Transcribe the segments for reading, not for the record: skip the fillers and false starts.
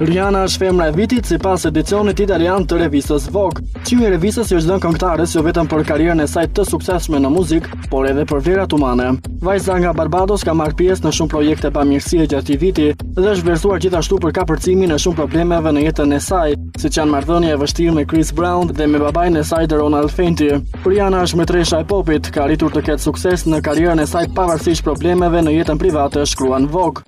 Rihanna është femra e vitit sipas edicionit italian të revistës Vogue. Çmimi i revistës i është dhënë këngëtares jo vetëm për karrierën e saj të suksesshme në muzikë, por edhe për vlerat humane. Vajza nga Barbados ka marrë pjesë në shumë projekte bamirësie gjatë këtij viti dhe është vlerësuar gjithashtu për kapërcimin e shumë problemeve në jetën e saj, siç janë marrëdhënia e vështirë me Chris Brown dhe me babain e saj Ronald Fenty. Rihanna është mbretëresha e popit, ka arritur të ketë sukses në karrierën e saj pavarësisht problemeve në jetën private, shkruan Vogue.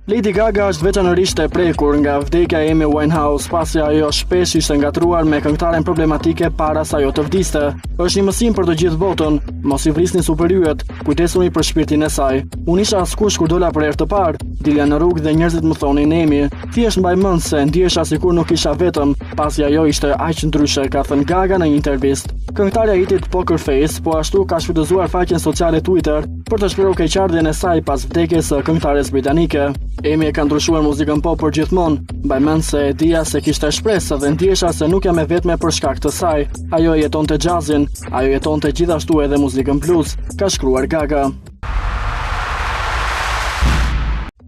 Lady Gaga është veçanërisht e prekur nga vdekja e Amy Winehouse, pasi ajo shpesh ishte ngatruar me këngëtaren problematike para se ajo të vdiste. Është një mësim për të gjithë botën, mos i vrisni superiuret, kujdesuni për shpirtin e saj. Unë isha askush kur dola për herë të parë, dilja në rrugë dhe njerëzit më thonin Amy. Thjesht mbaj mend se ndihesha sikur nuk isha vetëm, pasi ajo ishte aq ndryshe, ka thënë Gaga në një intervistë. Këngëtarja e hitit Poker Face po ashtu ka shfrytëzuar faqen sociale Twitter për të shprehur keqardhjen e saj pas vdekjes së këngëtares britanike. Amy e ka ndryshuar muzikën pop për gjithmonë. Mbaj mend se e dija se kishte shpresë dhe ndihesha se nuk jam e vetme për shkak të saj. Ajo jetonte jazzin, ajo jetonte gjithashtu edhe muzikën blues, ka shkruar Gaga.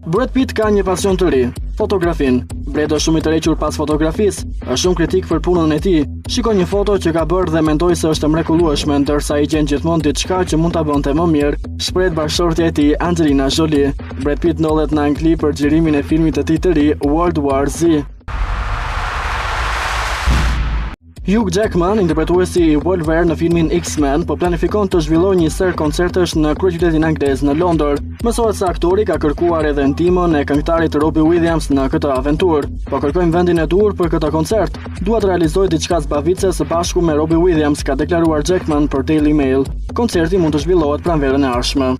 Brad Pitt ka një pasion të ri, fotografin. Brad është shumë i tërhequr pas fotografisë, është shumë kritik për punën e tij. Shikoj një foto që ka bërë dhe mendoj se është mrekullueshme, ndërsa i gjen gjithmonë diçka që mund ta bënte më mirë, shpreh bashkëshortja e tij Angelina Jolie. Brad Pitt ndodhet në Angli për xhirimin e filmit të tij të ri World War Z. Hugh Jackman, interpretuesi i Wolverine në filmin X-Men, po planifikon të zhvillojë një ser koncertesh në kryeqytetin anglez në Londër. Mësohet se aktori ka kërkuar edhe ndihmën e këngëtarit Robbie Williams në këtë aventurë. Po kërkojmë vendin e duhur për këtë koncert. Dua të realizoj diçka zbavitse së bashku me Robbie Williams, ka deklaruar Jackman për Daily Mail. Koncerti mund të zhvillohet pranverën e ardhshme.